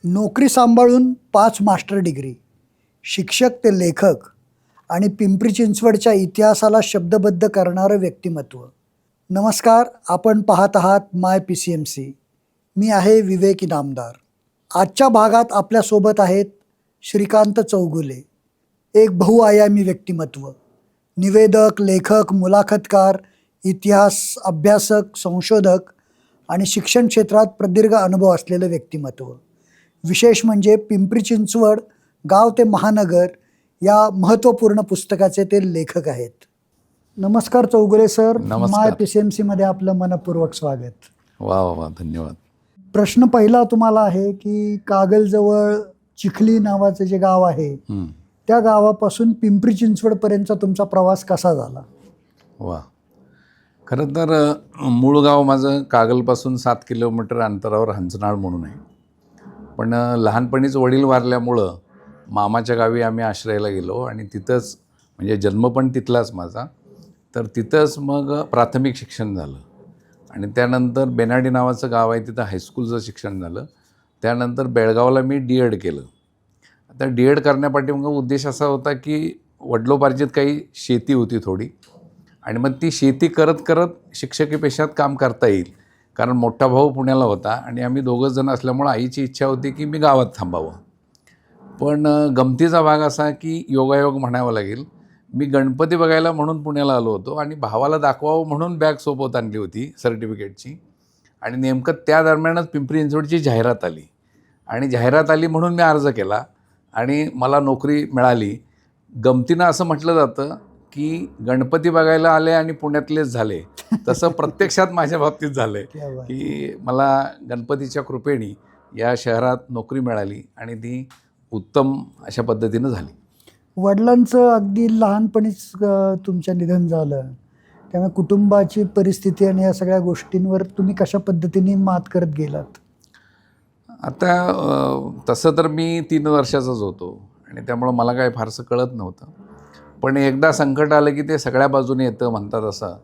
नोकरी सांभाळून 5 master degree, शिक्षक ते लेखक आणि पिंपरी चिंचवडच्या इतिहासाला शब्दबद्ध करणारं व्यक्तिमत्व. नमस्कार, आपण पाहत आहात माय PCMC. मी आहे विवेक इनामदार. आजच्या भागात आपल्यासोबत आहेत श्रीकांत चौगुले, एक बहुआयामी व्यक्तिमत्व, निवेदक, लेखक, मुलाखतकार, इतिहास अभ्यासक, संशोधक आणि शिक्षण क्षेत्रात प्रदीर्घ अनुभव असलेलं व्यक्तिमत्व. विशेष म्हणजे पिंपरी चिंचवड गाव ते महानगर या महत्त्वपूर्ण पुस्तकाचे ते लेखक आहेत. नमस्कार चौगुले सर. माय PCMC मध्ये आपलं मनपूर्वक स्वागत. वा वा वा, धन्यवाद. प्रश्न पहिला तुम्हाला आहे की कागलजवळ चिखली नावाचं जे गाव आहे त्या गावापासून पिंपरी चिंचवड पर्यंतचा तुमचा प्रवास कसा झाला? वा, खरं तर मूळ गाव माझं कागलपासून 7 किलोमीटर अंतरावर हंचनाळ म्हणून आहे. पण लहानपणीच वडील वारल्यामुळं मामाच्या गावी आम्ही आश्रयाला गेलो आणि तिथंच, म्हणजे जन्म पण तिथलाच माझा, तर तिथंच मग प्राथमिक शिक्षण झालं आणि त्यानंतर बेनाडी नावाचं गाव आहे, तिथं हायस्कूलचं शिक्षण झालं. त्यानंतर बेळगावला मी D.Ed केलं. आता D.Ed करण्यापाठी मग उद्देश असा होता की वडिलोपार्जित काही शेती होती थोडी, आणि मग ती शेती करत करत शिक्षकी पेशात काम करता येईल, कारण मोठा भाऊ पुण्याला होता आणि आम्ही दोघंच जण असल्यामुळं आईची इच्छा होती की मी गावात थांबावं. पण गमतीचा भाग असा की योगायोग म्हणावं लागेल, मी गणपती बघायला म्हणून पुण्याला आलो होतो आणि भावाला दाखवावं म्हणून बॅग सोबत आणली होती सर्टिफिकेटची, आणि नेमकं त्या दरम्यानच पिंपरी चिंचवडची जाहिरात आली आणि जाहिरात आली म्हणून मी अर्ज केला आणि मला नोकरी मिळाली. गमतीनं असं म्हटलं जातं की गणपती बघायला आले आणि पुण्यातलेच झाले, तसं प्रत्यक्षात माझ्या बाबतीत झालं आहे की मला गणपतीच्या कृपेने या शहरात नोकरी मिळाली आणि ती उत्तम अशा पद्धतीनं झाली. वडिलांचं अगदी लहानपणीच तुमचं निधन झालं, त्यामुळे कुटुंबाची परिस्थिती आणि या सगळ्या गोष्टींवर तुम्ही कशा पद्धतीने मात करत गेलात? आता तसं तर मी 3 वर्षाचाच होतो आणि त्यामुळं मला काय फारसं कळत नव्हतं. पण एकदा संकट आलं की ते सगळ्या बाजूने येतं म्हणतात. असं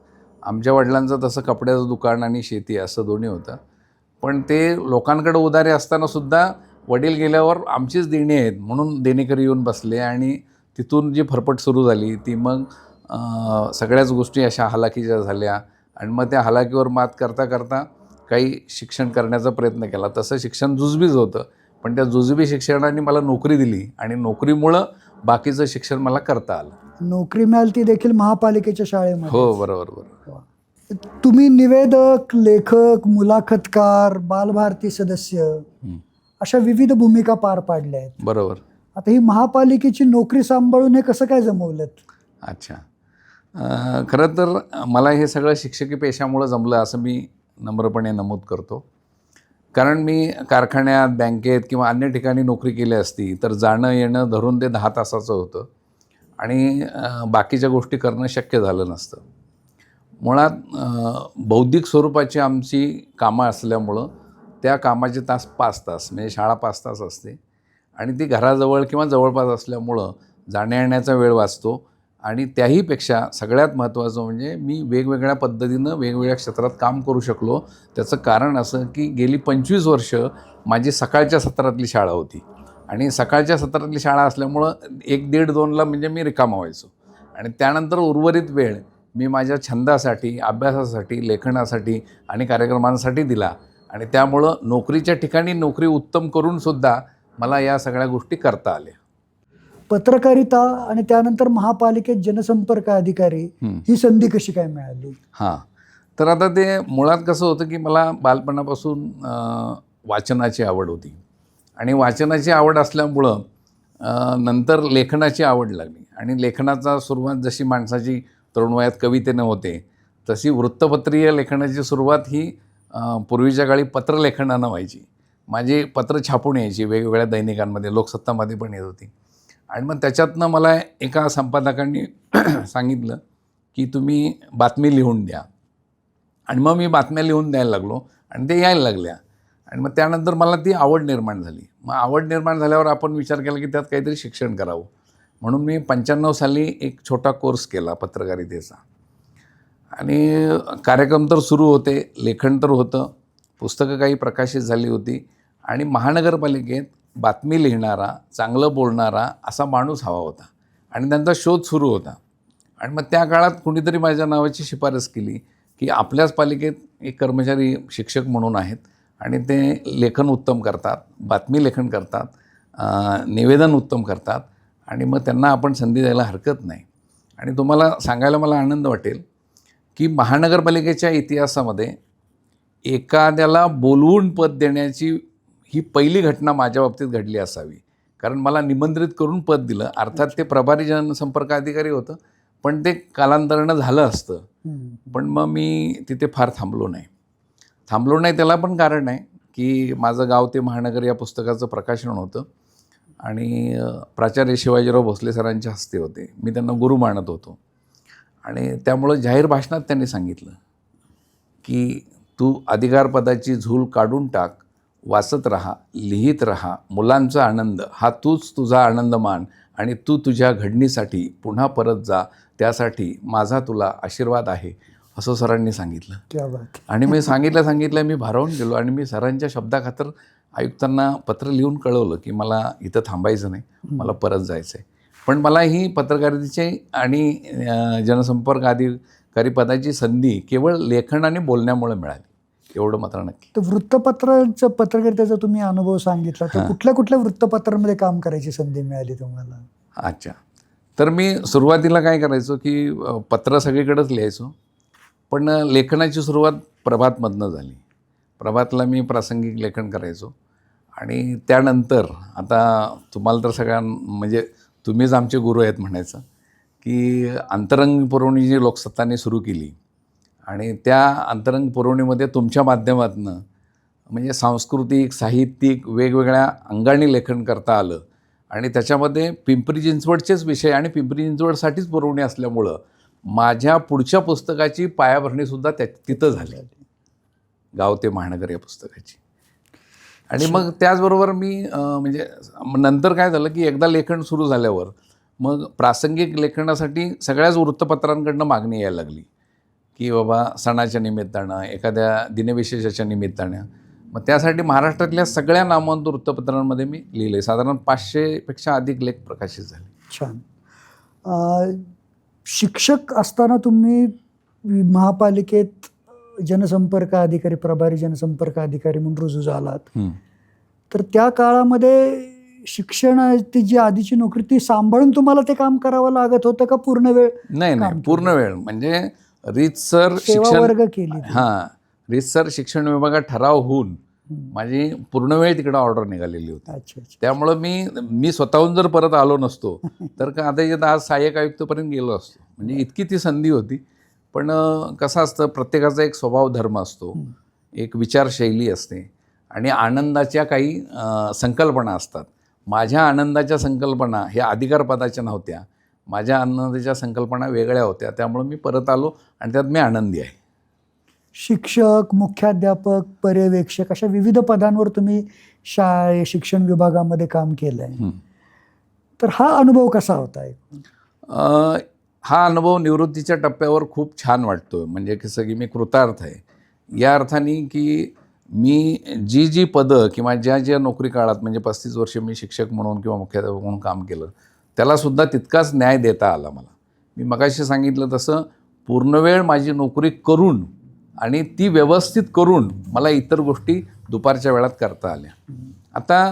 आमच्या वडिलांचं तसं कपड्याचं दुकान आणि शेती असं दोन्ही होतं. पण ते लोकांकडे उधारे असतानासुद्धा वडील गेल्यावर आमचीच देणी आहेत म्हणून देणेकरी येऊन बसले, आणि तिथून जी फरफट सुरू झाली ती मग सगळ्याच गोष्टी अशा हालाकीच्या झाल्या आणि मग त्या हालाकीवर मात करता करता काही शिक्षण करण्याचा प्रयत्न केला. तसं शिक्षण जुजबीच होतं, पण त्या जुजबी शिक्षणाने मला नोकरी दिली आणि नोकरीमुळं बाकीचं शिक्षण मला करता आलं. नोकरी मिळाली ती देखील महापालिकेच्या शाळेमध्ये? हो, बरोबर बरोबर. तुम्ही निवेदक, लेखक, मुलाखतकार, बालभारती सदस्य अशा विविध भूमिका पार पाडल्या आहेत. बरोबर. आता ही महापालिकेची नोकरी सांभाळून हे कसं काय जमवलं? अच्छा, खरं तर मला हे सगळं शिक्षकी पेशामुळं जमलं असं मी नम्रपणे नमूद करतो. कारण मी कारखान्यात, बँकेत किंवा अन्य ठिकाणी नोकरी केली असती तर जाणं येणं धरून ते 10 तासाचं होतं आणि बाकीच्या गोष्टी करणं शक्य झालं नसतं. मुळात बौद्धिक स्वरूपाची आमची कामं असल्यामुळं त्या कामाचे तास 5 तास, म्हणजे शाळा 5 तास असते आणि ती घराजवळ किंवा जवळपास असल्यामुळं जाण्या येण्याचा वेळ वाचतो. आणि त्याहीपेक्षा सगळ्यात महत्त्वाचं म्हणजे मी वेगवेगळ्या पद्धतीनं वेगवेगळ्या क्षेत्रात काम करू शकलो. त्याचं कारण असं की गेली 25 वर्ष माझी सकाळच्या सत्रातली शाळा होती आणि सकाळच्या सत्रातली शाळा असल्यामुळं 1-1:30-2ला म्हणजे मी रिकामा व्हायचो आणि त्यानंतर उर्वरित वेळ मी माझ्या छंदासाठी, अभ्यासासाठी, लेखनासाठी आणि कार्यक्रमांसाठी दिला आणि त्यामुळं नोकरीच्या ठिकाणी नोकरी उत्तम करूनसुद्धा मला या सगळ्या गोष्टी करता आल्या. पत्रकारिता आणि त्यानंतर महापालिकेत जनसंपर्क अधिकारी ही संधी कशी काय मिळाली? हां, तर आता ते मुळात कसं होतं की मला बालपणापासून वाचनाची आवड होती आणि वाचनाची आवड असल्यामुळं नंतर लेखनाची आवड लागली आणि लेखनाचा सुरुवात जशी माणसाची तरुण वयात कवितेनं होते तशी वृत्तपत्रीय लेखनाची सुरुवात ही पूर्वीच्या काळी पत्रलेखनानं व्हायची. माझी पत्र छापून यायची वेगवेगळ्या दैनिकांमध्ये, लोकसत्तामध्ये पण येत होती. आणि मग त्याच्यातनं मला एका संपादकांनी सांगितलं की तुम्ही बातमी लिहून द्या, आणि मग मी बातम्या लिहून द्यायला लागलो आणि ते यायला लागल्या आणि मग त्यानंतर मला ती आवड निर्माण झाली. मग आवड निर्माण झाल्यावर आपण विचार केला की त्यात काहीतरी शिक्षण करावं, म्हणून मी 95 साली एक छोटा कोर्स केला पत्रकारितेचा आणि कार्यक्रम तर सुरू होते, लेखन तर होतं, पुस्तकं काही प्रकाशित झाली होती आणि महानगरपालिकेत बातमी लिहिणारा, चांगलं बोलणारा असा माणूस हवा होता आणि त्यांचा शोध सुरू होता. आणि मग त्या काळात कुणीतरी माझ्या नावाची शिफारस केली की आपल्याच पालिकेत एक कर्मचारी शिक्षक म्हणून आहेत आणि ते लेखन उत्तम करतात, बातमी लेखन करतात, निवेदन उत्तम करतात आणि मग त्यांना आपण संधी द्यायला हरकत नाही. आणि तुम्हाला सांगायला मला आनंद वाटेल की महानगरपालिकेच्या इतिहासामध्ये एखाद्याला बोलवून पद देण्याची ही पहिली घटना माझ्या बाबतीत घडली असावी. कारण मला निमंत्रित करून पद दिलं. अर्थात ते प्रभारी जनसंपर्क अधिकारी होतं, पण ते कालांतरानं झालं असतं. पण मग मी तिथे फार थांबलो नाही. त्याला पण कारण आहे की माझं गाव ते महानगर या पुस्तकाचं प्रकाशन होतं आणि प्राचार्य शिवाजीराव भोसले सरांच्या हस्ते होते. मी त्यांना गुरु मानत होतो आणि त्यामुळं जाहीर भाषणात त्यांनी सांगितलं की तू अधिकारपदाची झूल काढून टाक, वाचत राहा, लिहित राहा, मुलांचा आनंद हा तूच तुझा आनंद मान आणि तू तुझ्या घडणीसाठी पुन्हा परत जा, त्यासाठी माझा तुला आशीर्वाद आहे, असं सरांनी सांगितलं. क्या बात. आणि मी सांगितलं मी भारावून गेलो आणि मी सरांच्या शब्दाखातर आयुक्तांना पत्र लिहून कळवलं की मला इथं थांबायचं नाही, मला परत जायचं आहे. पण मला ही पत्रकारितेची आणि जनसंपर्क अधिकारी पदाची संधी केवळ लेखन आणि बोलण्यामुळे मिळाली, एवढं मात्र नक्की. तर वृत्तपत्राचं पत्रकारितेचा तुम्ही अनुभव सांगितला, तर कुठल्या वृत्तपत्रामध्ये काम करायची संधी मिळाली तुम्हाला? अच्छा, तर मी सुरुवातीला काय करायचो की पत्र सगळीकडेच लिहायचो, पण लेखनाची सुरुवात प्रभातमधनं झाली. प्रभातला मी प्रासंगिक लेखन करायचो आणि त्यानंतर आता तुम्हाला तर म्हणजे तुम्हीच आमचे गुरु आहेत म्हणायचं की अंतरंग पुरवणी जी लोकसत्ताने सुरू केली आणि त्या अंतरंग पुरवणीमध्ये तुमच्या माध्यमातून म्हणजे सांस्कृतिक, साहित्यिक वेगवेगळ्या अंगाने लेखन करता आलं आणि त्याच्यामध्ये पिंपरी चिंचवडचेच विषय आणि पिंपरी चिंचवडसाठीच पुरवणी असल्यामुळं माझ्या पुढच्या पुस्तकाची पायाभरणीसुद्धा तिथं झाली, गाव ते महानगर या पुस्तकाची. आणि मग त्याचबरोबर मी म्हणजे नंतर काय झालं की एकदा लेखन सुरू झाल्यावर मग प्रासंगिक लेखनासाठी सगळ्याच वृत्तपत्रांकडनं मागणी यायला लागली की बाबा सणाच्या निमित्तानं, एखाद्या दिनविशेषाच्या निमित्तानं. मग त्यासाठी महाराष्ट्रातल्या सगळ्या नामवंत वृत्तपत्रांमध्ये मी लिहिले. साधारण 500पेक्षा अधिक लेख प्रकाशित झाले. छान. शिक्षक असताना तुम्ही महापालिकेत जनसंपर्क अधिकारी, प्रभारी जनसंपर्क अधिकारी म्हणून रुजू झालात. तर त्या काळामध्ये शिक्षणाची जी आधीची नोकरी ती सांभाळून तुम्हाला ते काम करावं लागत होतं का पूर्ण वेळ? नाही, पूर्ण वेळ. म्हणजे रीतसर वर्ग केली. रीतसर शिक्षण विभागात ठराव होऊन माझी पूर्ण वेळ तिकडं ऑर्डर निघालेली होती. अच्छा. त्यामुळं मी स्वतःहून जर परत आलो नसतो तर आता आज सहाय्यक आयुक्तपर्यंत गेलो असतो. म्हणजे इतकी ती संधी होती. पण कसं असतं, प्रत्येकाचा एक स्वभाव धर्म असतो, एक विचारशैली असते आणि आनंदाच्या काही संकल्पना असतात. माझ्या आनंदाच्या संकल्पना ह्या अधिकारपदाच्या नव्हत्या, माझ्या आनंदाच्या संकल्पना वेगळ्या होत्या. त्यामुळे मी परत आलो आणि त्यात मी आनंदी आहे. शिक्षक, मुख्याध्यापक, पर्यवेक्षक अशा विविध पदांवर तुम्ही शिक्षण विभागामध्ये काम केलं आहे. तर हा अनुभव कसा होता? हा अनुभव निवृत्तीच्या टप्प्यावर खूप छान वाटतो. म्हणजे कसं की मी कृतार्थ आहे या अर्थाने की मी जी पदं किंवा ज्या नोकरी काळात म्हणजे 35 वर्ष मी शिक्षक म्हणून किंवा मुख्याध्यापक म्हणून काम केलं त्यालासुद्धा तितकाच न्याय देता आला मला. मी मगाशी सांगितलं तसं पूर्णवेळ माझी नोकरी करून आणि ती व्यवस्थित करून मला इतर गोष्टी दुपारच्या वेळात करता आल्या. आता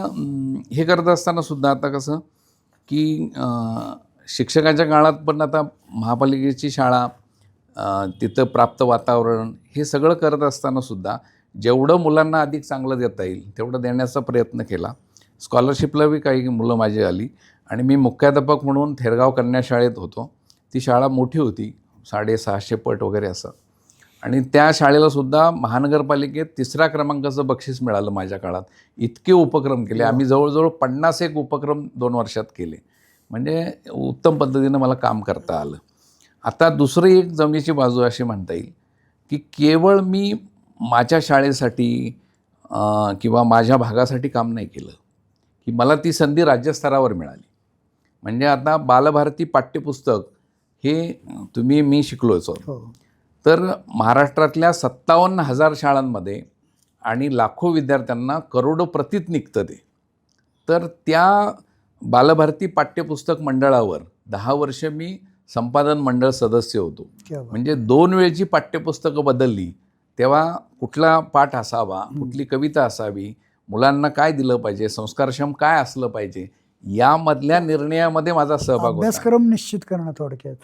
हे करत असताना सुद्धा आता कसं की शिक्षकाच्या काळात पण आता महापालिकेची शाळा, तिथं प्राप्त वातावरण हे सगळं करत असतानासुद्धा जेवढं मुलांना अधिक चांगलं देता येईल तेवढं देण्याचा प्रयत्न केला. स्कॉलरशिपला बी काही मुलं माझी आली आणि मी मुख्याध्यापक म्हणून थेरगाव कन्या शाळेत होतो. ती शाळा मोठी होती, 650 पट वगैरे असं. आणि त्या शाळेलासुद्धा महानगरपालिकेत 3रा क्रमांकाचं बक्षीस मिळालं माझ्या काळात. इतके उपक्रम केले आम्ही, जवळजवळ 50 उपक्रम 2 वर्षात केले. म्हणजे उत्तम पद्धतीनं मला काम करता आलं. आता दुसरी एक जमेची बाजू अशी म्हणता येईल की केवळ मी माझ्या शाळेसाठी किंवा माझ्या भागासाठी काम नाही केलं, की मला ती संधी राज्यस्तरावर मिळाली. म्हणजे आता बालभारती पाठ्यपुस्तक हे मी शिकलोच. तर महाराष्ट्रातल्या 57,000 शाळांमध्ये आणि लाखो विद्यार्थ्यांना करोडो प्रतीत निघतं ते. तर त्या बालभारती पाठ्यपुस्तक मंडळावर 10 वर्ष मी संपादन मंडळ सदस्य होतो. क्या बात. म्हणजे 2 वेळची पाठ्यपुस्तकं बदलली तेव्हा कुठला पाठ असावा, कुठली कविता असावी, मुलांना काय दिलं पाहिजे, संस्कारक्षम काय असलं पाहिजे, यामधल्या निर्णयामध्ये माझा सहभाग होता. अभ्यासक्रम निश्चित करणं थोडक्यात.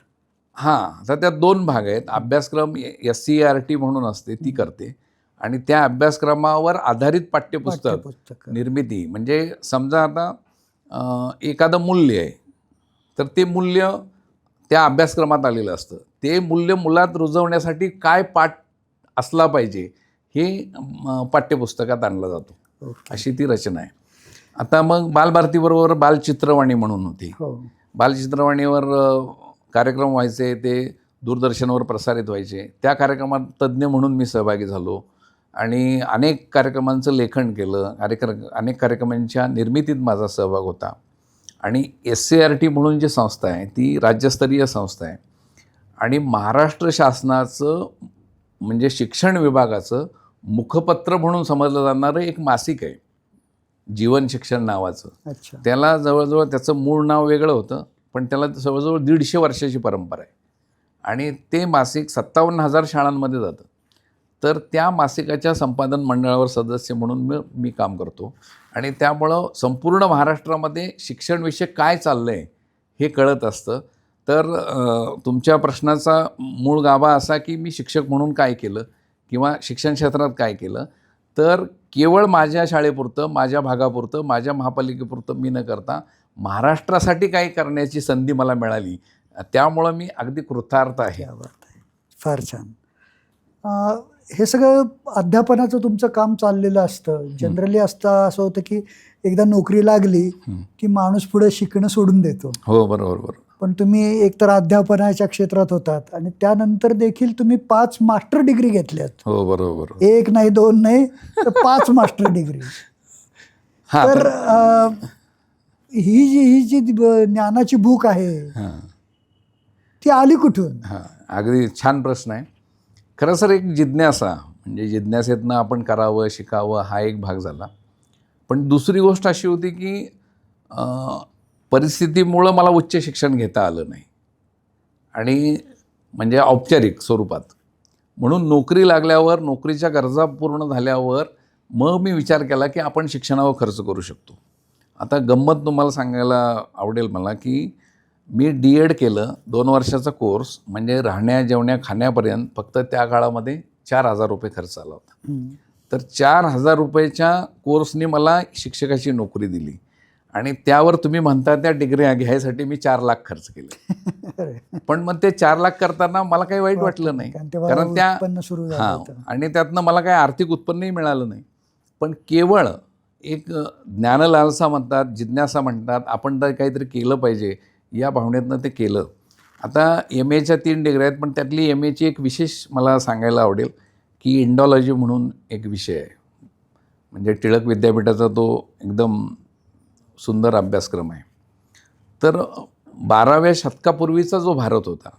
हां, तर त्यात 2 भाग आहेत. अभ्यासक्रम SCERT म्हणून असते, ती करते आणि त्या अभ्यासक्रमावर आधारित पाठ्यपुस्तक पाठ्यपुस्तक. निर्मिती. म्हणजे समजा आता एखादं मूल्य आहे, तर ते मूल्य त्या अभ्यासक्रमात आलेलं असतं. ते मूल्य मुलात रुजवण्यासाठी काय पाठ असला पाहिजे हे पाठ्यपुस्तकात आणलं जातो. ओके. अशी ती रचना आहे. आता मग बालभारतीबरोबर बालचित्रवाणी म्हणून होती. हो. बालचित्रवाणीवर कार्यक्रम व्हायचे, ते दूरदर्शनवर प्रसारित व्हायचे. त्या कार्यक्रमात तज्ज्ञ म्हणून मी सहभागी झालो आणि अनेक कार्यक्रमांचं लेखन केलं. अनेक कार्यक्रमांच्या निर्मितीत माझा सहभाग होता. आणि SCERT म्हणून जी संस्था आहे ती राज्यस्तरीय संस्था आहे आणि महाराष्ट्र शासनाचं म्हणजे शिक्षण विभागाचं मुखपत्र म्हणून समजलं जाणारं एक मासिक आहे, जीवन शिक्षण नावाचं. अच्छा. त्याला जवळजवळ त्याचं मूळ नाव वेगळं होतं, पण त्याला जवळजवळ 150 वर्षाची परंपरा आहे आणि ते मासिक 57,000 शाळांमध्ये जातं. तर त्या मासिकाच्या संपादन मंडळावर सदस्य म्हणून मी काम करतो आणि त्यामुळं संपूर्ण महाराष्ट्रामध्ये शिक्षणविषयक काय चाललं आहे हे कळत असतं. तर तुमच्या प्रश्नाचा मूळ गाभा असा की मी शिक्षक म्हणून काय केलं किंवा शिक्षण क्षेत्रात काय केलं, तर केवळ माझ्या शाळेपुरतं, माझ्या भागापुरतं, माझ्या महापालिकेपुरतं मी न करता महाराष्ट्रासाठी काही करण्याची संधी मला मिळाली. त्यामुळं मी अगदी कृतार्थ आहे. क्या बात आहे. फार छान. हे सगळं अध्यापनाचं तुमचं काम चाललेलं असतं. जनरली असं होतं की एकदा नोकरी लागली की माणूस पुढे शिकणं सोडून देतो. हो, बरोबर बरोबर. पण तुम्ही एकतर अध्यापनाच्या क्षेत्रात होतात आणि त्यानंतर देखील तुम्ही 5 मास्टर डिग्री घेतल्यात. हो, बरोबर बरोबर. 1 नाही, 2 नाही, तर 5 मास्टर डिग्री. हां, तर ही जी ज्ञानाची भूक आहे हां ती आली कुठून? हां, अगदी छान प्रश्न आहे. खरं सर एक जिज्ञासा, म्हणजे जिज्ञासेतनं आपण करावं, शिकावं हा एक भाग झाला. पण दुसरी गोष्ट अशी होती की परिस्थितीमुळं मला उच्च शिक्षण घेता आलं नाही आणि म्हणजे औपचारिक स्वरूपात. म्हणून नोकरी लागल्यावर, नोकरीच्या गरजा पूर्ण झाल्यावर मग मी विचार केला की आपण शिक्षणावर खर्च करू शकतो. आता गंमत तुम्हाला सांगायला आवडेल मला की मी DED केलं, 2 वर्षाचा कोर्स, म्हणजे राहण्या, जेवण्या, खाण्यापर्यंत फक्त त्या काळामध्ये 4,000 रुपये खर्च आला होता. तर 4,000 रुपयेच्या कोर्सने मला शिक्षकाची नोकरी दिली आणि त्यावर तुम्ही म्हणता त्या डिग्र्या घ्यायसाठी मी 4 लाख खर्च केले. पण मग ते 4 लाख करताना मला काही वाईट वाटलं नाही, कारण त्या आणि त्यातनं मला काही आर्थिक उत्पन्नही मिळालं नाही. पण केवळ एक ज्ञानलालसा म्हणतात, जिज्ञासा म्हणतात, आपण तर काहीतरी केलं पाहिजे या भावनेतनं ते केलं. आता MAच्या 3 डिग्र्या आहेत, पण त्यातली MAची एक विशेष मला सांगायला आवडेल की इंडॉलॉजी म्हणून एक विषय आहे. म्हणजे टिळक विद्यापीठाचा तो एकदम सुंदर अभ्यासक्रम आहे. तर 12व्या शतकापूर्वीचा जो भारत होता,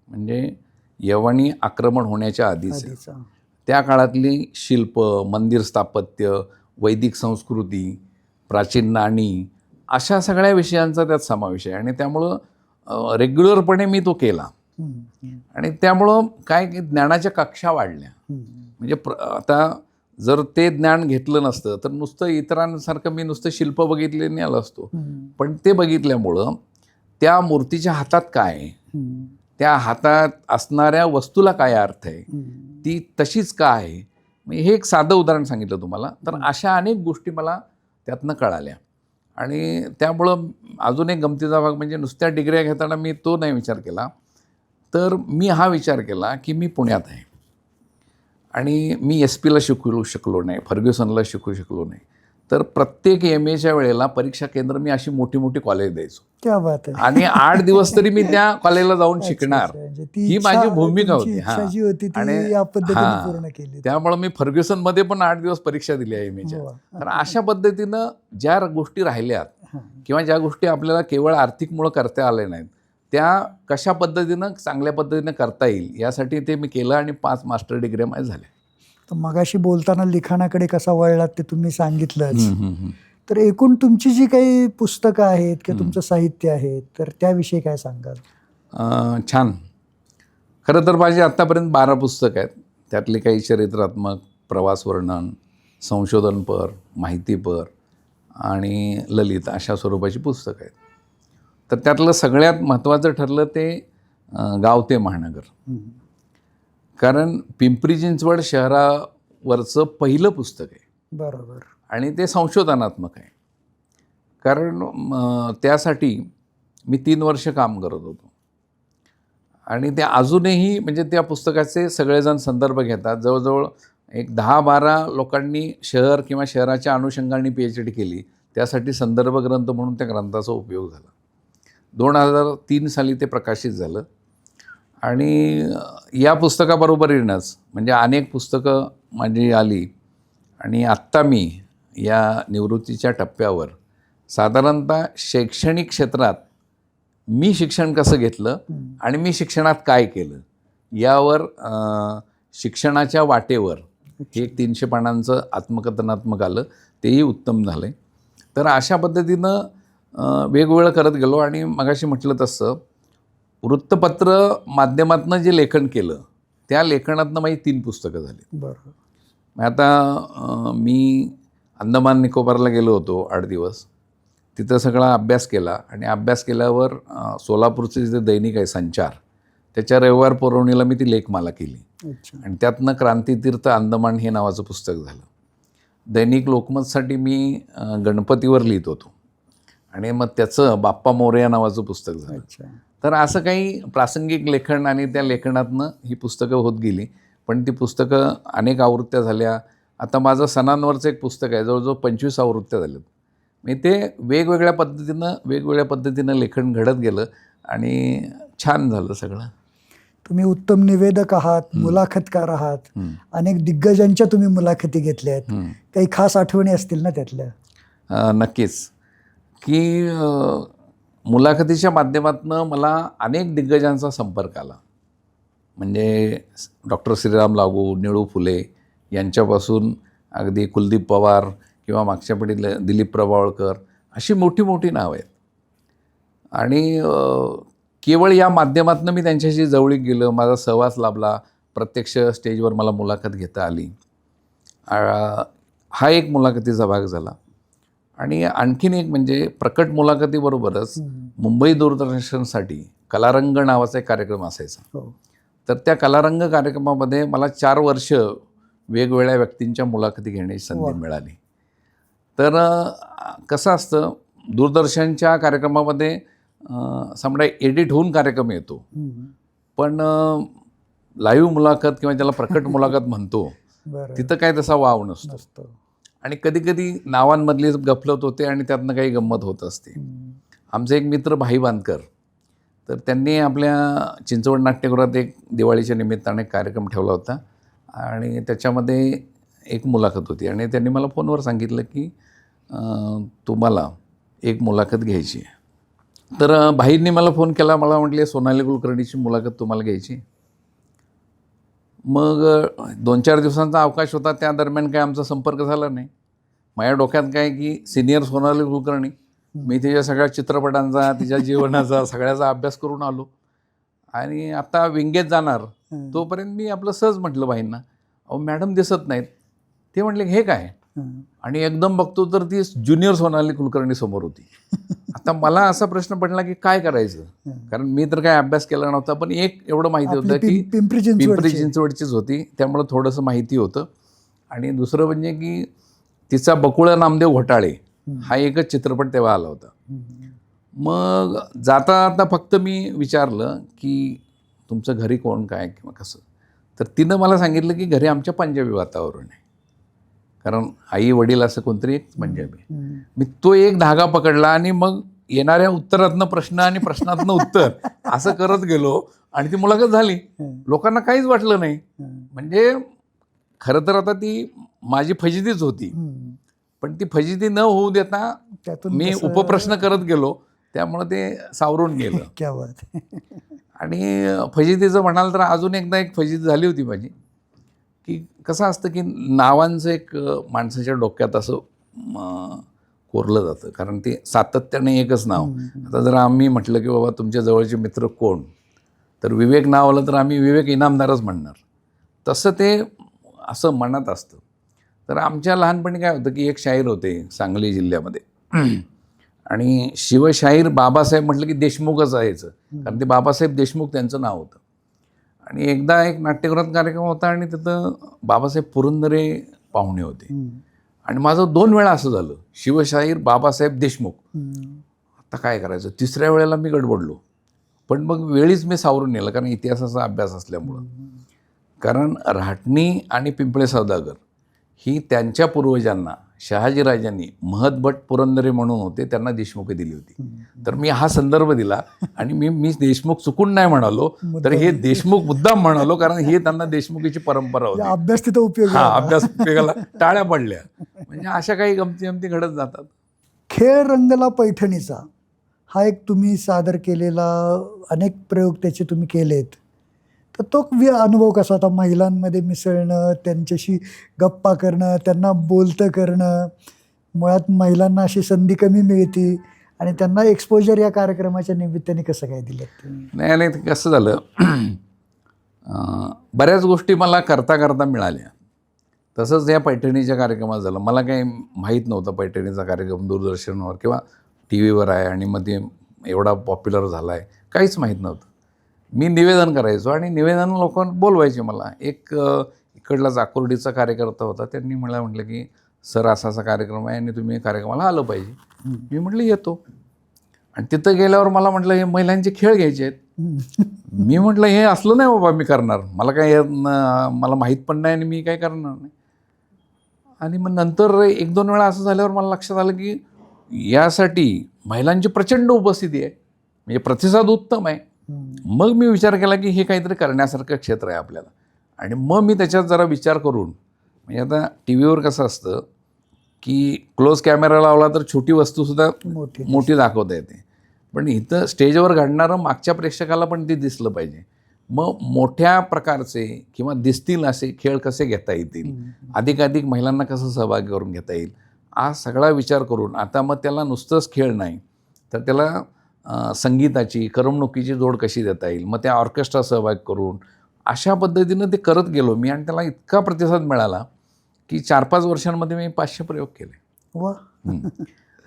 म्हणजे यवनी आक्रमण होण्याच्या आधीचा, त्या काळातली शिल्प, मंदिर स्थापत्य, वैदिक संस्कृती, प्राचीन नाणी, अशा सगळ्या विषयांचा त्यात समावेश आहे आणि त्यामुळं रेग्युलरपणे मी तो केला आणि त्यामुळं काय की ज्ञानाच्या कक्षा वाढल्या. म्हणजे आता जर ते ज्ञान घेतलं नसतं तर नुसतं इतरांसारखं मी नुसतं शिल्प बघितले नाही आलो असतो. पण ते बघितल्यामुळं त्या मूर्तीच्या हातात काय आहे, त्या हातात असणाऱ्या वस्तूला काय अर्थ आहे, ती तशीच का आहे. हे एक साधं उदाहरण सांगितलं तुम्हाला. तर अशा अनेक गोष्टी मला त्यातनं कळाल्या आणि त्यामुळं अजून एक गमतीचा भाग म्हणजे नुसत्या डिग्र्या घेताना मी तो नाही विचार केला, तर मी हा विचार केला की मी पुण्यात आहे आणि मी SPला शिकू शकलो नाही, फर्ग्युसनला शिकू शकलो नाही, तर प्रत्येक MAच्या वेळेला परीक्षा केंद्र मी अशी मोठी मोठी कॉलेज द्यायचो. क्या बात आहे. आणि 8 दिवस तरी मी त्या कॉलेजला जाऊन शिकणार, ही माझी भूमिका होती. त्यामुळे मी फर्ग्युसनमध्ये पण 8 दिवस परीक्षा दिली आहे MAच्या. तर अशा पद्धतीनं ज्या गोष्टी राहिल्यात किंवा ज्या गोष्टी आपल्याला केवळ आर्थिकमुळं करता आल्या नाहीत, त्या कशा पद्धतीनं चांगल्या पद्धतीनं करता येईल यासाठी ते मी केलं आणि 5 मास्टर डिग्र्या माझ्या झाल्या. तर मगाशी बोलताना लिखाणाकडे कसा वळलात ते तुम्ही सांगितलंच. हम्म, हम्म, हम्म. तर एकूण तुमची जी काही पुस्तकं आहेत किंवा तुमचं साहित्य आहे तर त्याविषयी काय सांगाल? छान. खरं तर माझी आत्तापर्यंत 12 पुस्तकं आहेत. त्यातली काही चरित्रात्मक, प्रवास वर्णन, संशोधनपर, माहितीपर आणि ललित अशा स्वरूपाची पुस्तकं आहेत. तर त्यातलं सगळ्यात महत्त्वाचं ठरलं ते गाव ते महानगर. कारण पिंपरी चिंचवड शहरावरचं पहिलं पुस्तक आहे बरोबर. आणि ते संशोधनात्मक आहे. कारण त्यासाठी मी 3 वर्ष काम करत होतो आणि ते अजूनही म्हणजे त्या पुस्तकाचे सगळेजण संदर्भ घेतात. जवळजवळ एक 10-12 लोकांनी शहर किंवा शहराच्या अनुषंगाने PhD केली. त्यासाठी संदर्भ ग्रंथ म्हणून त्या ग्रंथाचा उपयोग झाला. 2003 साली ते प्रकाशित झालं आणि या पुस्तकाबरोबरीनंच म्हणजे अनेक पुस्तकं माझी आली आणि आत्ता मी या निवृत्तीच्या टप्प्यावर साधारणतः शैक्षणिक क्षेत्रात मी शिक्षण कसं घेतलं आणि मी शिक्षणात काय केलं यावर शिक्षणाच्या वाटेवर हे एक 300 पानांचं आत्मकथनात्मक आलं. तेही उत्तम झालं. तर अशा पद्धतीनं वेगवेगळं करत गेलो आणि मगाशी म्हटलं तसं वृत्तपत्र माध्यमातनं जे लेखन केलं त्या लेखनातनं माझी 3 पुस्तकं झाली. बरोबर. मग आता मी अंदमान निकोबारला गेलो होतो 8 दिवस. तिथं सगळा अभ्यास केला आणि अभ्यास केल्यावर सोलापूरचे जे दैनिक आहे संचार त्याच्या रविवार पुरवणीला मी ती लेखमाला केली. अच्छा. आणि त्यातनं क्रांतितीर्थ अंदमान हे नावाचं पुस्तक झालं. दैनिक लोकमतसाठी मी गणपतीवर लिहित होतो आणि मग त्याचं बाप्पा मोरया नावाचं पुस्तक झालं. अच्छा. तर असं काही प्रासंगिक लेखन आणि त्या लेखनातनं ही पुस्तकं होत गेली. पण ती पुस्तकं अनेक आवृत्त्या झाल्या. आता माझं सणांवरचं एक पुस्तक आहे, जवळजवळ 25 आवृत्त्या झाल्यात. मी ते वेगवेगळ्या पद्धतीनं लेखन घडत गेलं आणि छान झालं सगळं. तुम्ही उत्तम निवेदक आहात, मुलाखतकार आहात. अनेक दिग्गजांच्या तुम्ही मुलाखती घेतल्या आहेत. काही खास आठवणी असतील ना त्यातल्या? नक्कीच. की मुलाखतीच्या माध्यमातून मला अनेक दिग्गजांचा संपर्क आला. म्हणजे डॉक्टर श्रीराम लागू, निळू फुले यांच्यापासून अगदी कुलदीप पवार किंवा मागच्या पिढीतले दिलीप प्रभावळकर अशी मोठी मोठी नावं आहेत. आणि केवळ या माध्यमातून मी त्यांच्याशी जवळीक गेलो, माझा सहवास लाभला, प्रत्यक्ष स्टेजवर मला मुलाखत घेता आली. हा एक मुलाखतीचा भाग झाला. आणि आणखीन एक म्हणजे प्रकट मुलाखतीबरोबरच मुंबई दूरदर्शनसाठी कलारंग नावाचा एक कार्यक्रम असायचा. तर त्या कलारंग कार्यक्रमामध्ये मला 4 वर्ष वेगवेगळ्या व्यक्तींच्या मुलाखती घेण्याची संधी मिळाली. तर कसं असतं दूरदर्शनच्या कार्यक्रमामध्ये समजा एडिट होऊन कार्यक्रम येतो, पण लाईव्ह मुलाखत किंवा ज्याला प्रकट मुलाखत म्हणतो तिथं काय तसा वाव नसतो. आणि कधीकधी नावांमधली गफलत होते आणि त्यातनं काही गंमत होत असते. आमचे एक मित्र भाई बांधकर, तर त्यांनी आपल्या चिंचवड नाट्यगृहात एक दिवाळीच्या निमित्ताने कार्यक्रम ठेवला होता आणि त्याच्यामध्ये एक मुलाखत होती आणि त्यांनी मला फोनवर सांगितलं की तुम्हाला एक मुलाखत घ्यायची आहे. तर भाईंनी मला फोन केला, मला म्हटले सोनाली कुलकर्णीची मुलाखत तुम्हाला घ्यायची. मग 2-4 दिवसांचा अवकाश होता, त्या दरम्यान काय आमचा संपर्क झाला नाही. माझ्या डोक्यात काय की सिनियर सोनाली कुलकर्णी, मी तिच्या सगळ्या चित्रपटांचा, तिच्या जीवनाचा सगळ्याचा अभ्यास करून आलो आणि आता विंगेत जाणार तोपर्यंत मी आपलं सहज म्हटलं भाईंना, अहो मॅडम दिसत नाहीत. ते म्हटले हे काय, आणि एकदम बघतो तर ती ज्युनियर सोनाली कुलकर्णी समोर होती. आता मला असा प्रश्न पडला की काय करायचं, कारण मी तर काय अभ्यास केला नव्हता, पण एक एवढं माहिती होतं की पिंपरी चिंचवडचीच होती, त्यामुळं थोडंसं माहिती होतं. आणि दुसरं म्हणजे की तिचा बकुळा नामदेव घोटाळे हा एकच चित्रपट तेव्हा आला होता. मग जाता फक्त मी विचारलं की तुमचं घरी कोण काय किंवा कसं, तर तिनं मला सांगितलं की घरी आमच्या पंजाबी वातावरण आहे, कारण आई वडील असं कोणतरी एक पंजाबी. मी तो एक धागा पकडला आणि मग येणाऱ्या उत्तरातनं प्रश्न आणि प्रश्नातनं उत्तर असं करत गेलो आणि ती मुलाखत झाली. लोकांना काहीच वाटलं नाही. म्हणजे खरं तर आता ती माझी फजितीच होती, पण ती फजिती न होऊ देता मी उपप्रश्न करत गेलो, त्यामुळं ते सावरून गेलं. आणि फजितीचं म्हणाल तर अजून एकदा एक फजिती झाली होती माझी. की कसं असतं की नावांचं एक माणसाच्या डोक्यात असं कोरलं जातं, कारण ते सातत्याने एकच नाव. आता जर आम्ही म्हटलं की बाबा तुमच्या जवळचे मित्र कोण, तर विवेक नाव आलं तर आम्ही विवेक इनामदारच म्हणणार. तसं ते असं मनात असतं. तर आमच्या लहानपणी काय होतं की एक शाहीर होते सांगली जिल्ह्यामध्ये आणि शिवशाहीर बाबासाहेब म्हटलं की देशमुखच यायचं, कारण ते बाबासाहेब देशमुख त्यांचं नाव होतं. आणि एकदा एक नाट्यगृहात कार्यक्रम होता आणि तिथं बाबासाहेब पुरंदरे पाहुणे होते. आणि माझं 2 वेळा असं झालं, शिवशाहीर बाबासाहेब देशमुख. आता काय करायचं, तिसऱ्या वेळेला मी गडबडलो. पण मग वेळीच मी सावरून नेलं, कारण इतिहासाचा अभ्यास असल्यामुळं. कारण राहटणी आणि पिंपळे सौदागर ही त्यांच्या पूर्वजांना शहाजीराजांनी महतभट पुरंदरे म्हणून होते, त्यांना देशमुखी दिली होती. तर मी हा संदर्भ दिला आणि मी देशमुख चुकून नाही म्हणालो, तर हे देशमुख मुद्दाम म्हणालो, कारण हे त्यांना देशमुखीची परंपरा होती. अभ्यास तिथं उपयोग हा अभ्यास उपयोगाला टाळ्या पडल्या. म्हणजे अशा काही गमती घडत जातात. खेळ रंगला पैठणीचा हा एक तुम्ही सादर केलेला, अनेक प्रयोग त्याचे तुम्ही केलेत. तर तो अनुभव कसा होता? महिलांमध्ये मिसळणं, त्यांच्याशी गप्पा करणं, त्यांना बोलतं करणं, मुळात महिलांना अशी संधी कमी मिळते आणि त्यांना एक्सपोजर या कार्यक्रमाच्या निमित्ताने कसं काय दिलं तुम्ही? नाही ते कसं झालं, बऱ्याच गोष्टी मला करता मिळाल्या. तसंच या पैठणीच्या कार्यक्रमात झालं. मला काही माहीत नव्हतं पैठणीचा कार्यक्रम दूरदर्शनवर किंवा टी व्हीवर आहे आणि मग ते एवढा पॉप्युलर झाला आहे, काहीच माहीत नव्हतं. मी निवेदन करायचो आणि निवेदन लोक बोलवायचे मला. एक इकडला चाकोर्डीचा कार्यकर्ता होता, त्यांनी मला म्हटलं की सर असा कार्यक्रम आहे आणि तुम्ही कार्यक्रमाला आलं पाहिजे. मी म्हटलं येतो. आणि तिथं गेल्यावर मला म्हटलं हे महिलांचे खेळ घ्यायचे आहेत. मी म्हटलं हे असलं नाही बाबा मी करणार, मला काय मला माहीत पण नाही आणि मी काय करणार नाही. आणि मग नंतर 1-2 वेळा असं झाल्यावर मला लक्षात आलं की यासाठी महिलांची प्रचंड उपस्थिती आहे, म्हणजे प्रतिसाद उत्तम आहे. मग मी विचार केला की हे काहीतरी करण्यासारखं क्षेत्र आहे आपल्याला. आणि मग मी त्याच्यात जरा विचार करून, म्हणजे आता टी व्हीवर कसं असतं की क्लोज कॅमेरा लावला तर छोटी वस्तूसुद्धा मोठी दाखवता येते, पण इथं स्टेजवर घडणारं मागच्या प्रेक्षकाला पण ते दिसलं पाहिजे. मग मोठ्या प्रकारचे किंवा दिसतील असे खेळ कसे घेता येतील, अधिकाधिक महिलांना कसं सहभागी करून घेता येईल, हा सगळा विचार करून आता मग त्याला नुसतंच खेळ नाही तर त्याला संगीताची, करमणुकीची जोड कशी देता येईल, मग त्या ऑर्केस्ट्रा सहभाग करून अशा पद्धतीनं ते करत गेलो मी. आणि त्याला इतका प्रतिसाद मिळाला की 4-5 वर्षांमध्ये मी 500 प्रयोग केले. वा.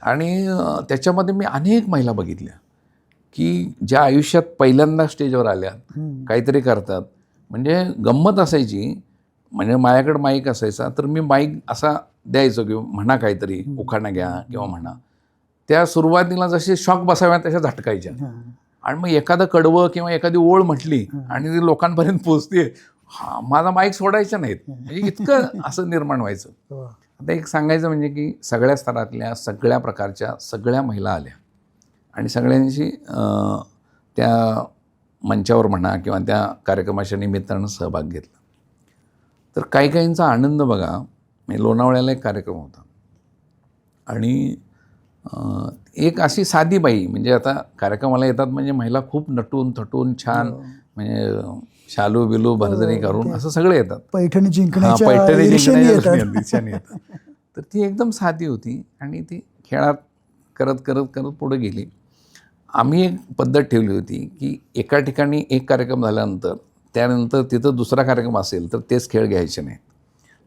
आणि त्याच्यामध्ये मी अनेक महिला बघितल्या की ज्या आयुष्यात पहिल्यांदा स्टेजवर आल्या, काहीतरी करतात. म्हणजे गंमत असायची, म्हणजे माझ्याकडे माईक असायचा तर मी माईक असा द्यायचो की म्हणा काहीतरी, उखाणा घ्या किंवा म्हणा. त्या सुरुवातीला जसे शॉक बसाव्या तशा झटकायच्या. आणि मग एखादं कडवं किंवा एखादी ओळ म्हटली आणि ती लोकांपर्यंत पोचते, माझा माईक सोडायचा नाहीत, म्हणजे इतकं असं निर्माण व्हायचं. आता एक सांगायचं म्हणजे की सगळ्या स्तरातल्या, सगळ्या प्रकारच्या, सगळ्या महिला आल्या आणि सगळ्यांशी त्या मंचावर म्हणा किंवा त्या कार्यक्रमाच्या निमित्तानं सहभाग घेतला. तर काहींचा आनंद बघा. म्हणजे लोणावळ्याला एक कार्यक्रम होता आणि एक अशी साधी बाई, म्हणजे आता कार्यक्रमाला येतात म्हणजे महिला खूप नटून थटून छान, म्हणजे शालू बिलू भरजरी करून असं सगळे येतात, पैठणी जिंकण्याच्या येतात. तर ती एकदम साधी होती आणि ती खेळात करत पुढे गेली. आम्ही एक पद्धत ठेवली होती की एका ठिकाणी एक कार्यक्रम झाल्यानंतर त्यानंतर तिथं दुसरा कार्यक्रम असेल तर तेच खेळ घ्यायचे नाहीत.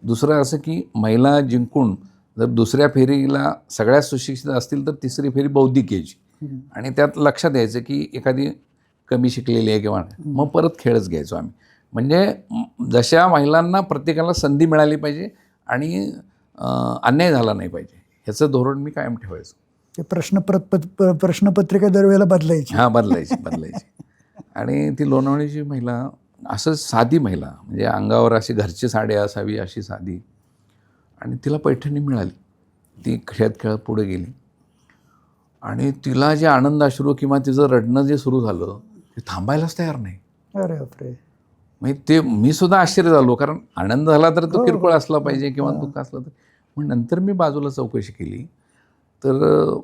दुसरं असं की महिला जिंकून जर दुसऱ्या फेरीला सगळ्यात सुशिक्षित असतील तर तिसरी फेरी बौद्धिक घ्यायची आणि त्यात लक्षात द्यायचं की एखादी कमी शिकलेली आहे किंवा मग परत खेळच घ्यायचो आम्ही. म्हणजे जशा महिलांना प्रत्येकाला संधी मिळाली पाहिजे आणि अन्याय झाला नाही पाहिजे, ह्याचं धोरण मी कायम ठेवायचो. ते प्रश्नपत्रिका दरवेळेला बदलायची. बदलायची. आणि ती लोणावळ्याची महिला असं साधी महिला, म्हणजे अंगावर अशी घरची साडी असावी अशी साधी, आणि तिला पैठणी मिळाली. ती खेळत पुढे गेली आणि तिला जे आनंद अश्रू किंवा तिचं रडणं जे सुरू झालं ते थांबायलाच तयार नाही. अरे बापरे. म्हणजे ते मी सुद्धा आश्चर्य झालो, कारण आनंद झाला तर तो किरकोळ असला पाहिजे किंवा दुःख असलं तर. मग नंतर मी बाजूला चौकशी केली तर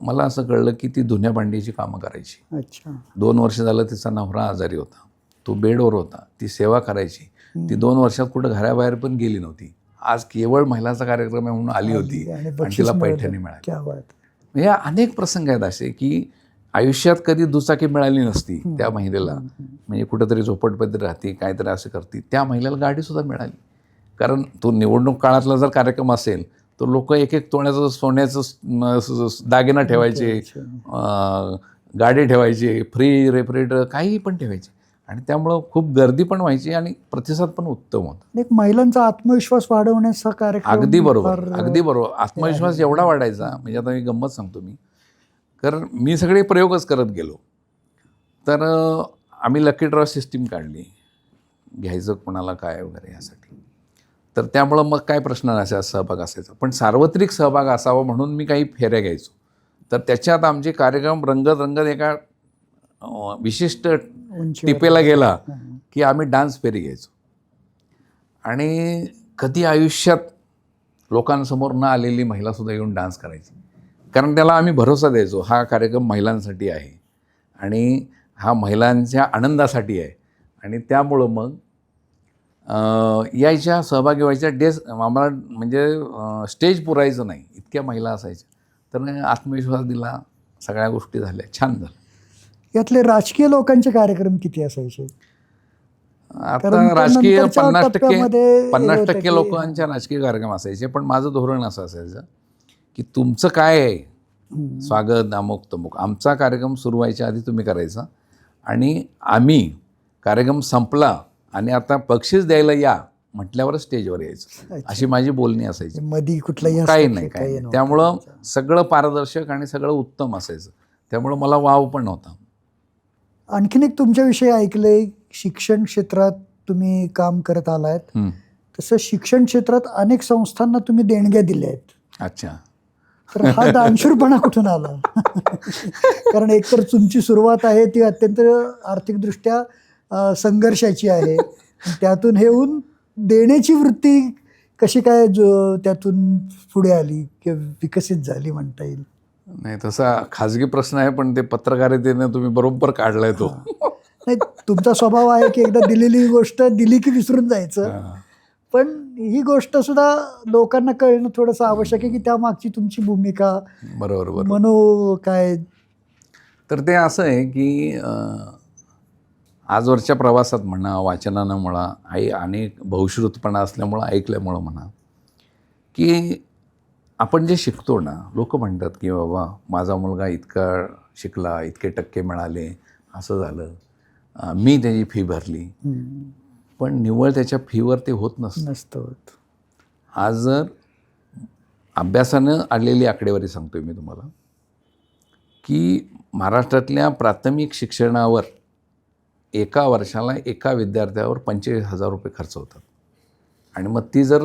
मला असं कळलं की ती धुण्या भांडीची कामं करायची. अच्छा. 2 वर्ष झालं तिचा नवरा आजारी होता तो बेडवर होता, ती सेवा करायची, ती 2 वर्षात कुठं घराबाहेर पण गेली नव्हती. आज केवळ महिलांचा कार्यक्रम आहे म्हणून आली होती आणि आणि बक्षीस तिला मिळालं. पैठणी मिळाली. क्या बात. म्हणजे अनेक प्रसंग आहेत असे की आयुष्यात कधी दुचाकी मिळाली नसती त्या महिलेला, म्हणजे कुठंतरी झोपडपट्टीत राहते, काहीतरी असं करते, त्या महिलेला गाडीसुद्धा मिळाली. कारण तो निवडणूक काळातला जर कार्यक्रम असेल तर लोक एक एक तोण्याचं सोन्याचं दागिना ठेवायचे, गाडी ठेवायची, फ्री रेफ्रिजरेटर काही पण ठेवायचे, आणि त्यामुळं खूप गर्दी पण व्हायची आणि प्रतिसाद पण उत्तम होता. एक महिलांचा आत्मविश्वास वाढवण्याचा कार्यक्रम. अगदी बरोबर, फार- अगदी बरोबर. आत्मविश्वास एवढा वाढायचा, म्हणजे आता मी गंमत सांगतो मी, कारण मी सगळे प्रयोगच करत गेलो. तर आम्ही लकी ड्रॉ सिस्टीम काढली, घ्यायचं कोणाला काय वगैरे यासाठी. तर त्यामुळं मग काय प्रश्न नसायचा, सहभाग असायचा. पण सार्वत्रिक सहभाग असावा म्हणून मी काही फेऱ्या घ्यायचो. तर त्याच्यात आमचे कार्यक्रम रंगत रंगत एका विशिष्ट उंचीवर. टिपेला गेला की आम्ही डान्स फेरी घ्यायचो. आणि कधी आयुष्यात लोकांसमोर न आलेली महिलासुद्धा येऊन डान्स करायची, कारण त्याला आम्ही भरोसा द्यायचो, हा कार्यक्रम महिलांसाठी आहे आणि हा महिलांच्या आनंदासाठी आहे. आणि त्यामुळं मग यायच्या, सहभागी व्हायच्या. आम्हाला म्हणजे स्टेज पुरायचं नाही, इतक्या महिला असायच्या. तर आत्मविश्वास दिला, सगळ्या गोष्टी झाल्या, छान झालं. यातले राजकीय लोकांचे कार्यक्रम किती असायचे? आता कारण राजकीय नंतरच्या 50% टप्प्यामध्ये हे होतं की- लोकांच्या राजकीय कार्यक्रम असायचे. पण माझं धोरण असं असायचं की तुमचं काय आहे, स्वागत अमुक तमुक, आमचा कार्यक्रम सुरू व्हायच्या आधी तुम्ही करायचा, आणि आम्ही कार्यक्रम संपला आणि आता बक्षीस द्यायला या म्हटल्यावर स्टेजवर यायचं, अशी माझी बोलणी असायची. मधी कुठलाही काही नाही, काही नाही. त्यामुळं सगळं पारदर्शक आणि सगळं उत्तम असायचं. त्यामुळं मला वाव पण नव्हता. आणखीन एक तुमच्याविषयी ऐकलंय, शिक्षण क्षेत्रात तुम्ही काम करत आलायत. तसं शिक्षण क्षेत्रात अनेक संस्थांना तुम्ही देणग्या दिल्या आहेत. अच्छा. तर हा दानशूरपणा कुठून आला? कारण एकतर तुमची सुरुवात आहे ती अत्यंत आर्थिकदृष्ट्या संघर्षाची आहे, त्यातून हे येऊन देण्याची वृत्ती कशी काय त्यातून पुढे आली किंवा विकसित झाली म्हणता येईल? नाही, तसा खाजगी प्रश्न आहे, पण ते पत्रकारितेने तुम्ही बरोबर काढलाय तो. नाही, तुमचा स्वभाव आहे की एकदा दिलेली गोष्ट दिली की विसरून जायचं, पण ही गोष्ट सुद्धा लोकांना कळणं थोडंसं आवश्यक आहे की त्यामागची तुमची भूमिका, बरोबर. काय. तर ते असं आहे की आजवरच्या प्रवासात म्हणा, वाचनानं म्हणा, अनेक बहुश्रुतपणा असल्यामुळं, ऐकल्यामुळं म्हणा, की आपण जे शिकतो ना, लोक म्हणतात की बाबा माझा मुलगा इतका शिकला, इतके टक्के मिळाले, असं झालं, मी त्याची फी भरली. पण निव्वळ त्याच्या फीवर ते होत नसतं. आज जर अभ्यासानं आलेली आकडेवारी सांगतोय मी तुम्हाला, की महाराष्ट्रातल्या प्राथमिक शिक्षणावर एका वर्षाला एका विद्यार्थ्यावर 25,000 रुपये खर्च होतात. आणि मग ती जर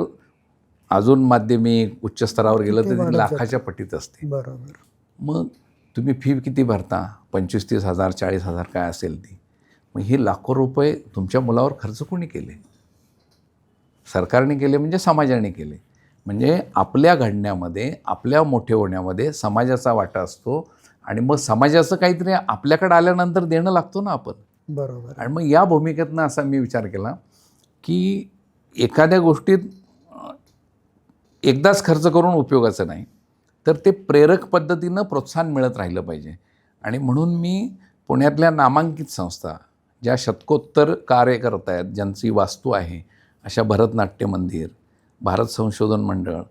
अजून माध्यमिक उच्च स्तरावर गेलं तर ती लाखाच्या पटीत असते. बरोबर. मग तुम्ही फी किती भरता? 25,000-30,000 40,000 काय असेल ती. मग हे लाखो रुपये तुमच्या मुलावर खर्च कोणी केले? सरकारने केले, म्हणजे समाजाने केले. म्हणजे आपल्या घडण्यामध्ये, आपल्या मोठे होण्यामध्ये समाजाचा वाटा असतो, आणि मग समाजाचं काहीतरी आपल्याकडे आल्यानंतर देणं लागतो ना आपण. बरोबर. आणि मग या भूमिकेतनं असा मी विचार केला की एखाद्या गोष्टीत एकदाच खर्च करून उपयोगाचं नाही, तर ते प्रेरक पद्धतीनं प्रोत्साहन मिळत राहिलं पाहिजे. आणि म्हणून मी पुण्यातल्या नामांकित संस्था, ज्या शतकोत्तर कार्य करत आहेत, ज्यांची वास्तू आहे, अशा भरतनाट्य मंदिर, भारत संशोधन मंडळ,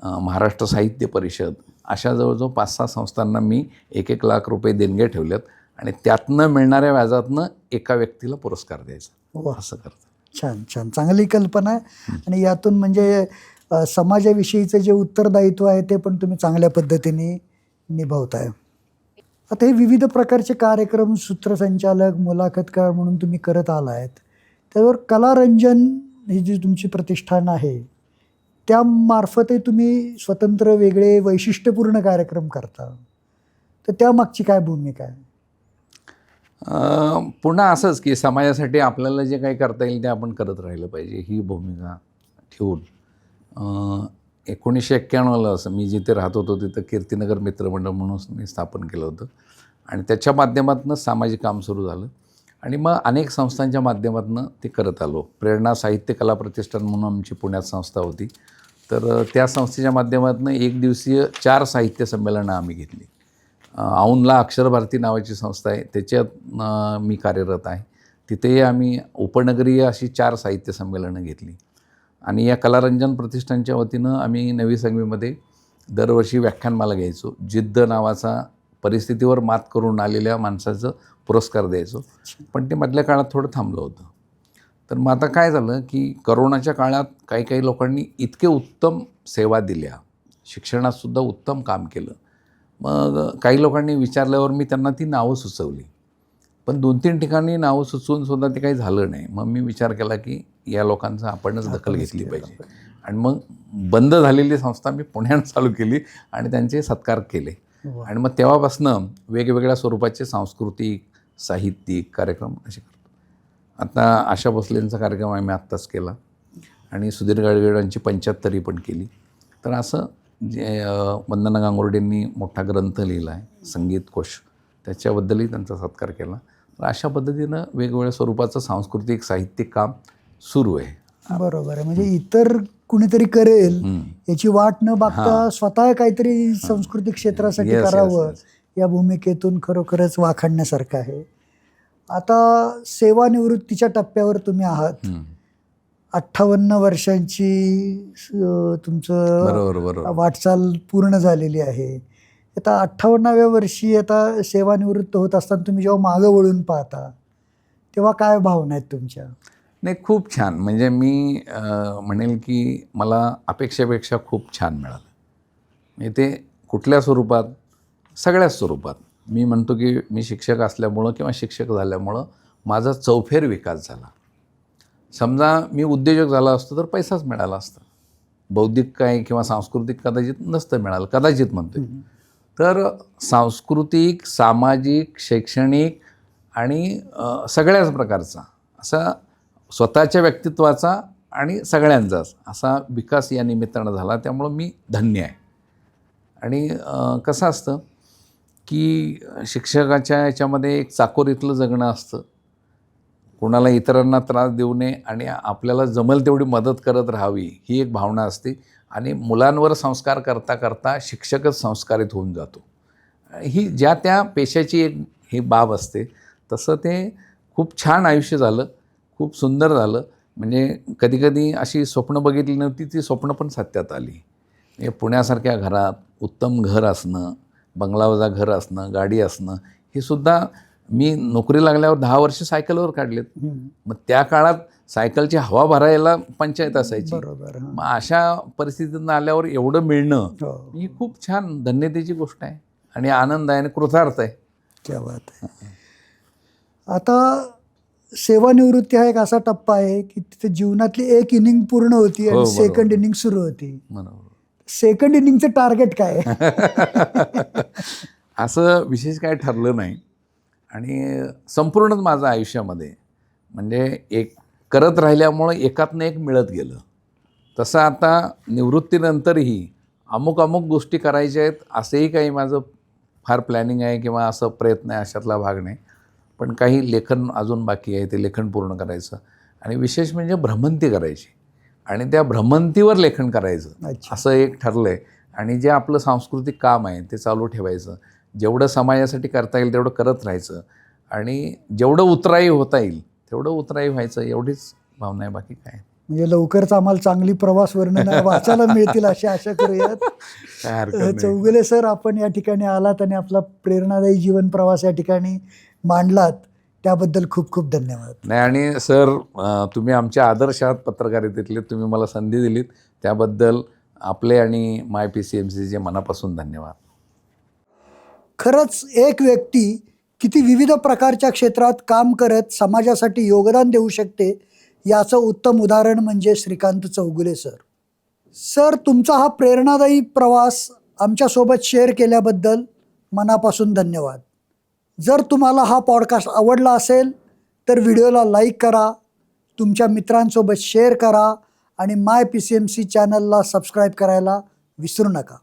महाराष्ट्र साहित्य परिषद, अशा जवळजवळ 5-6 संस्थांना मी 1-1 लाख रुपये देणगे ठेवलेत, आणि त्यातनं मिळणाऱ्या व्याजातनं एका व्यक्तीला पुरस्कार द्यायचा, असं करतं. छान छान, चांगली कल्पना आहे. आणि यातून म्हणजे समाजाविषयीचं जे उत्तरदायित्व आहे ते पण तुम्ही चांगल्या पद्धतीने निभावताय. आता हे विविध प्रकारचे कार्यक्रम, सूत्रसंचालक, मुलाखतकार म्हणून तुम्ही करत आला आहेत, त्यावर कलारंजन ही जी तुमची प्रतिष्ठान आहे त्यामार्फतही तुम्ही स्वतंत्र वेगळे वैशिष्ट्यपूर्ण कार्यक्रम करता, तर त्यामागची काय भूमिका आहे? पुन्हा असंच की समाजासाठी आपल्याला जे काही करता येईल ते आपण करत राहिलं पाहिजे, ही भूमिका ठेवून 1991ला असं मी जिथे राहत होतो तिथं कीर्तिनगर मित्रमंडळ म्हणून मी स्थापन केलं होतं, आणि त्याच्या माध्यमातून सामाजिक काम सुरू झालं. आणि मग अनेक संस्थांच्या माध्यमातून ते करत आलो. प्रेरणा साहित्य कला प्रतिष्ठान म्हणून आमची पुण्यात संस्था होती. तर त्या संस्थेच्या माध्यमातून एक दिवसीय 4 साहित्य संमेलनं आम्ही घेतली. औंधला अक्षरभारती नावाची संस्था आहे, त्याच्यात मी कार्यरत आहे. तिथेही आम्ही उपनगरीय अशी 4 साहित्य संमेलनं घेतली. आणि या कलारंजन प्रतिष्ठानच्या वतीनं आम्ही नवी सांगवीमध्ये दरवर्षी व्याख्यानमाला घ्यायचो. जिद्द नावाचा परिस्थितीवर मात करून आलेल्या माणसाचं पुरस्कार द्यायचो. पण ते मधल्या काळात थोडं थांबलं होतं. तर मग आता काय झालं की करोनाच्या काळात काही लोकांनी इतके उत्तम सेवा दिल्या, शिक्षणातसुद्धा उत्तम काम केलं. मग काही लोकांनी विचारल्यावर मी त्यांना ती नावं सुचवली. पण 2-3 ठिकाणी नावं सुचवूनसुद्धा ते काही झालं नाही. मग मी विचार केला की या लोकांचं आपणच दखल घेतली पाहिजे. आणि मग बंद झालेली संस्था मी पुण्यात चालू केली आणि त्यांचे सत्कार केले. आणि मग तेव्हापासनं वेगवेगळ्या स्वरूपाचे सांस्कृतिक, साहित्यिक कार्यक्रम असे करतो. आता आशा भोसलेंचा कार्यक्रम आम्ही आत्ताच केला आणि सुधीर गाडगेळांची 75वी पण केली. तर असं जे वंदना गांगुर्डेंनी मोठा ग्रंथ लिहिला आहे, संगीतकोश, त्याच्याबद्दलही त्यांचा सत्कार केला. तर अशा पद्धतीनं वेगवेगळ्या स्वरूपाचं सांस्कृतिक साहित्यिक काम सुरू आहे. बरोबर आहे. म्हणजे इतर कुणीतरी करेल याची वाट न बघता स्वतः काहीतरी सांस्कृतिक क्षेत्रासाठी करावं, या भूमिकेतून खरोखरच वाखाणण्यासारखं आहे. आता सेवानिवृत्तीच्या टप्प्यावर तुम्ही आहात. 58 वर्षांची तुमचं वाटचाल पूर्ण झालेली आहे. आता 58व्या वर्षी आता सेवानिवृत्त होत असताना तुम्ही जेव्हा मागं वळून पाहता तेव्हा काय भावना आहेत तुमच्या? नाही, खूप छान. म्हणजे मी म्हणेल की मला अपेक्षेपेक्षा खूप छान मिळालं. म्हणजे ते कुठल्या स्वरूपात? सगळ्याच स्वरूपात. मी म्हणतो की मी शिक्षक असल्यामुळं किंवा शिक्षक झाल्यामुळं माझा चौफेर विकास झाला. समजा मी उद्योजक झाला असतो तर पैसाच मिळाला असता. बौद्धिक काय किंवा सांस्कृतिक कदाचित नसतं मिळालं, कदाचित म्हणतो. तर सांस्कृतिक, सामाजिक, शैक्षणिक आणि सगळ्याच प्रकारचा असा स्वतःच्या व्यक्तित्वाचा आणि सगळ्यांचाच असा विकास या निमित्तानं झाला. त्यामुळं मी धन्य आहे. आणि कसं असतं की शिक्षकाच्या याच्यामध्ये एक चाकोरीतलं जगणं असतं. कोणाला इतरांना त्रास देऊ नये आणि आपल्याला जमेल तेवढी मदत करत राहावी, ही एक भावना असते. आणि मुलांवर संस्कार करता करता शिक्षकच संस्कारित होऊन जातो. ही ज्या त्या पेशाची एक ही बाब असते. तसं ते खूप छान आयुष्य झालं, खूप सुंदर झालं. म्हणजे कधीकधी अशी स्वप्न बघितली नव्हती, ती स्वप्न पण सत्यात आली. म्हणजे पुण्यासारख्या घरात उत्तम घर असणं, बंगलावजा घर असणं, गाडी असणं, हे सुद्धा मी नोकरी लागल्यावर 10 वर्ष सायकलवर काढलेत. मग त्या काळात सायकलची हवा भरायला पंचायत असायची. मग अशा परिस्थितीतून आल्यावर एवढं मिळणं ही खूप छान धन्यतेची गोष्ट आहे आणि आनंद आहे आणि कृतार्थ आहे. क्या बात आहे. आता सेवानिवृत्ती हा एक असा टप्पा आहे की तिथे जीवनातली एक इनिंग पूर्ण होती आणि सेकंड इनिंग सुरू होती. सेकंड इनिंगचं टार्गेट काय आहे? असं विशेष काय ठरलं नाही. आणि संपूर्णच माझं आयुष्यामध्ये म्हणजे एक करत राहिल्यामुळं एकातनं एक मिळत गेलं. तसं आता निवृत्तीनंतरही अमुक गोष्टी करायच्या आहेत असंही काही माझं फार प्लॅनिंग आहे किंवा असं प्रयत्न आहे, अशातला भाग नाही. पण काही लेखन अजून बाकी आहे, ते लेखन पूर्ण करायचं. आणि विशेष म्हणजे भ्रमंती करायची आणि त्या भ्रमंतीवर लेखन करायचं असं एक ठरलं आहे. आणि जे आपलं सांस्कृतिक काम आहे ते चालू ठेवायचं. जेवढं समाजासाठी करता येईल तेवढं करत राहायचं आणि जेवढं उतराई होता येईल तेवढं उतराई व्हायचं, एवढीच भावना आहे, बाकी काय. म्हणजे लवकरच आम्हाला चांगली प्रवास वर्णनं वाचायला मिळतील अशी आशा करूयात. चौगुले सर, आपण या ठिकाणी आलात आणि आपला प्रेरणादायी जीवन प्रवास या ठिकाणी मांडलात, त्याबद्दल खूप खूप धन्यवाद. नाही, आणि सर तुम्ही आमच्या आदर्श आहात पत्रकारितेतले, तुम्ही मला संधी दिलीत त्याबद्दल आपले आणि MyPCMCचे मनापासून धन्यवाद. खरंच एक व्यक्ती किती विविध प्रकारच्या क्षेत्रात काम करत समाजासाठी योगदान देऊ शकते याचं उत्तम उदाहरण म्हणजे श्रीकांत चौगुले सर. सर, तुमचा हा प्रेरणादायी प्रवास आमच्यासोबत शेअर केल्याबद्दल मनापासून धन्यवाद. जर तुम्हाला हा पॉडकास्ट आवडला असेल तर व्हिडिओला लाईक करा, तुमच्या मित्रांसोबत शेअर करा आणि MyPCMC चॅनलला सबस्क्राईब करायला विसरू नका.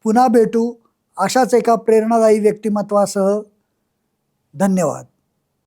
पुन्हा भेटू अशाच एका प्रेरणादायी व्यक्तिमत्वासह. धन्यवाद.